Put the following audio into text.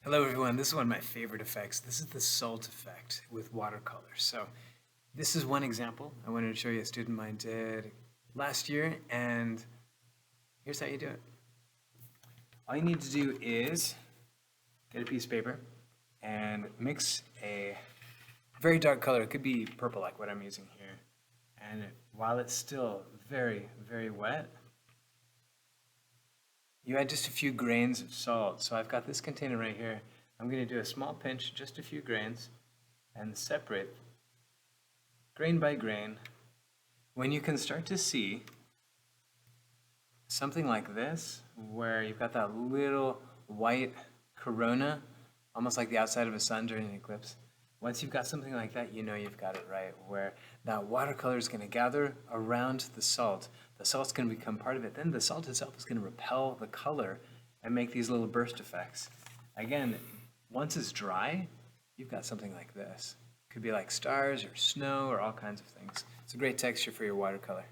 Hello everyone, this is one of my favorite effects. This is the salt effect with watercolor. So this is one example I wanted to show you a student of mine did last year, and here's how you do it. All you need to do is get a piece of paper and mix a very dark color. It could be purple like what I'm using here. And while it's still very, very wet, you add just a few grains of salt. So I've got this container right here. I'm going to do a small pinch, just a few grains, and separate grain by grain. When you can start to see something like this, where you've got that little white corona, almost like the outside of a sun during an eclipse, once you've got something like that, you know you've got it right, where that watercolor is going to gather around the salt. The salt's going to become part of it. Then the salt itself is going to repel the color and make these little burst effects. Again, once it's dry, you've got something like this. It could be like stars or snow or all kinds of things. It's a great texture for your watercolor.